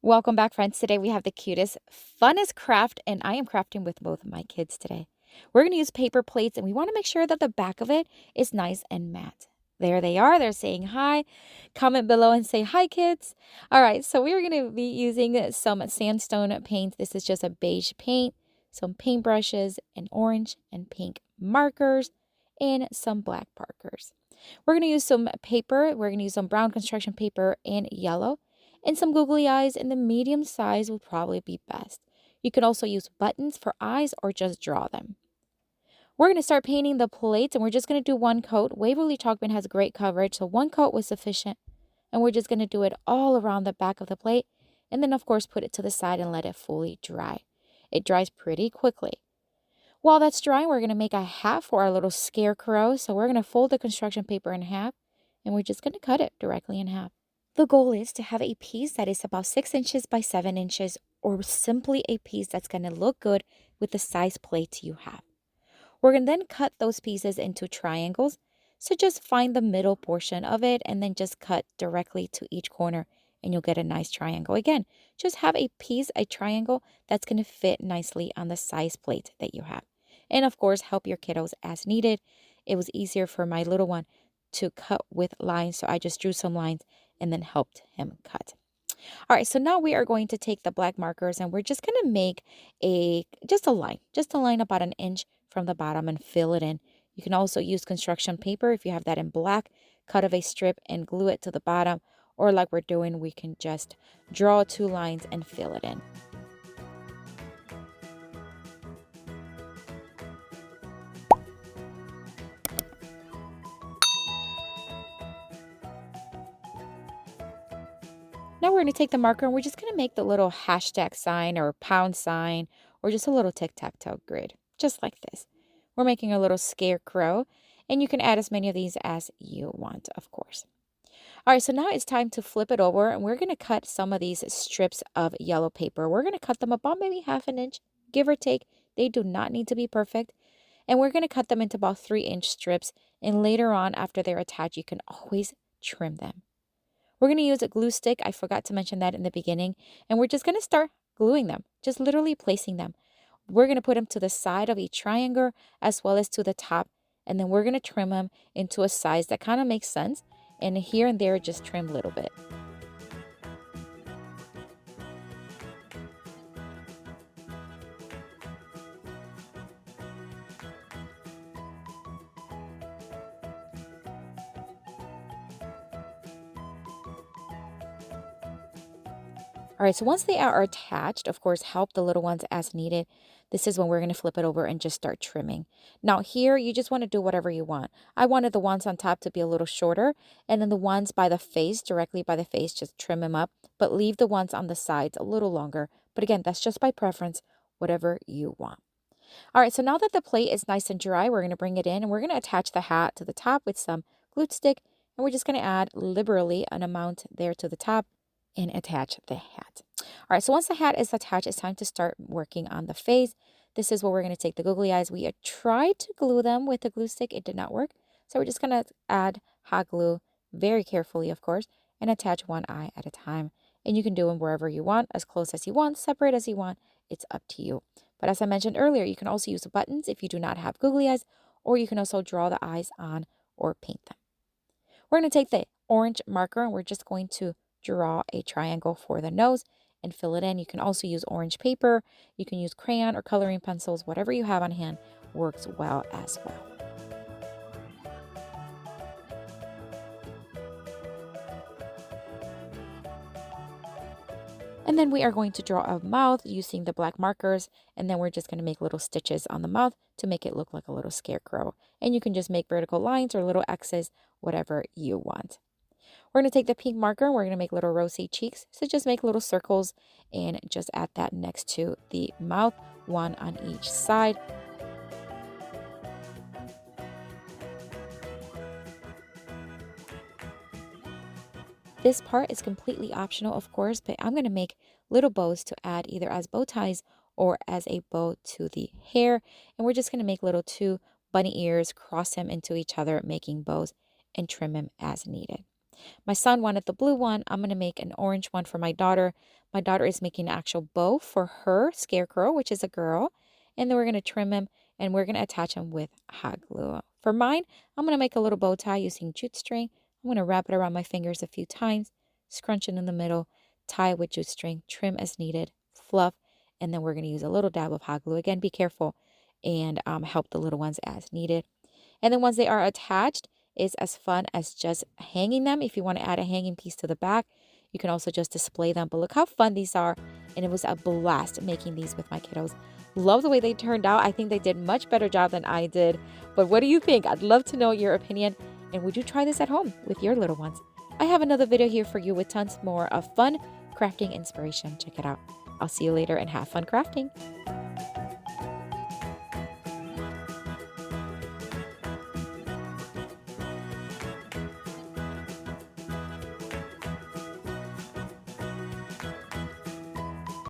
Welcome back, friends. Today we have the cutest, funnest craft, and I am crafting with both of my kids today. We're going to use paper plates, and we want to make sure that the back of it is nice and matte. There they are. They're saying hi. Comment below and say hi, kids. All right, so we're going to be using some sandstone paint. This is just a beige paint, some paintbrushes, an orange and pink markers, and some black markers. We're going to use some paper. We're going to use some brown construction paper and yellow. And some googly eyes in the medium size would probably be best. You can also use buttons for eyes or just draw them. We're going to start painting the plates, and we're just going to do one coat. Waverly Chalkman has great coverage, so one coat was sufficient. And we're just going to do it all around the back of the plate, and then of course put it to the side and let it fully dry. It dries pretty quickly. While that's drying, we're going to make a hat for our little scarecrow. So we're going to fold the construction paper in half, and we're just going to cut it directly in half. The goal is to have a piece that is about 6 inches by 7 inches, or simply a piece that's going to look good with the size plates you have. We're going to then cut those pieces into triangles. So just find the middle portion of it and then just cut directly to each corner and you'll get a nice triangle. Again, just have a triangle that's going to fit nicely on the size plate that you have. And of course, help your kiddos as needed. It was easier for my little one to cut with lines, so I just drew some lines and then helped him cut. All right, so now we are going to take the black markers and we're just going to make just a line about an inch from the bottom and fill it in. You can also use construction paper if you have that in black, cut of a strip and glue it to the bottom, or like we're doing, we can just draw 2 lines and fill it in. Now we're going to take the marker and we're just going to make the little hashtag sign or pound sign or just a little tic-tac-toe grid, just like this. We're making a little scarecrow, and you can add as many of these as you want, of course. All right, so now it's time to flip it over, and we're going to cut some of these strips of yellow paper. We're going to cut them about maybe ½ an inch, give or take. They do not need to be perfect. And we're going to cut them into about 3-inch strips, and later on, after they're attached, you can always trim them. We're going to use a glue stick. I forgot to mention that in the beginning. And we're just going to start gluing them, just literally placing them. We're going to put them to the side of each triangle as well as to the top. And then we're going to trim them into a size that kind of makes sense. And here and there, just trim a little bit. All right, so once they are attached, of course, help the little ones as needed. This is when we're going to flip it over and just start trimming. Now here, you just want to do whatever you want. I wanted the ones on top to be a little shorter, and then the ones by the face, directly by the face, just trim them up, but leave the ones on the sides a little longer. But again, that's just by preference, whatever you want. All right, so now that the plate is nice and dry, we're going to bring it in and we're going to attach the hat to the top with some glue stick, and we're just going to add liberally an amount there to the top and attach the hat. All right, so once the hat is attached, it's time to start working on the face. This is where we're going to take the googly eyes. We tried to glue them with the glue stick. It did not work. So we're just going to add hot glue very carefully, of course, and attach one eye at a time. And you can do them wherever you want, as close as you want, separate as you want. It's up to you. But as I mentioned earlier, you can also use buttons if you do not have googly eyes, or you can also draw the eyes on or paint them. We're going to take the orange marker and we're just going to draw a triangle for the nose and fill it in. You can also use orange paper. You can use crayon or coloring pencils. Whatever you have on hand works well as well. And then we are going to draw a mouth using the black markers. And then we're just going to make little stitches on the mouth to make it look like a little scarecrow. And you can just make vertical lines or little X's, whatever you want. We're going to take the pink marker and we're going to make little rosy cheeks. So just make little circles and just add that next to the mouth, one on each side. This part is completely optional, of course, but I'm going to make little bows to add either as bow ties or as a bow to the hair. And we're just going to make little 2 bunny ears, cross them into each other, making bows, and trim them as needed. My son wanted the blue one. I'm going to make an orange one for my daughter. My daughter is making an actual bow for her scarecrow, which is a girl. And then we're going to trim him and we're going to attach him with hot glue. For mine, I'm going to make a little bow tie using jute string. I'm going to wrap it around my fingers a few times, scrunch it in the middle, tie with jute string, trim as needed, fluff, and then we're going to use a little dab of hot glue. Again, be careful and help the little ones as needed. And then once they are attached, it's as fun as just hanging them. If you want to add a hanging piece to the back, you can also just display them. But look how fun these are. And it was a blast making these with my kiddos. Love the way they turned out. I think they did much better job than I did. But what do you think? I'd love to know your opinion. And would you try this at home with your little ones? I have another video here for you with tons more of fun crafting inspiration. Check it out. I'll see you later and have fun crafting.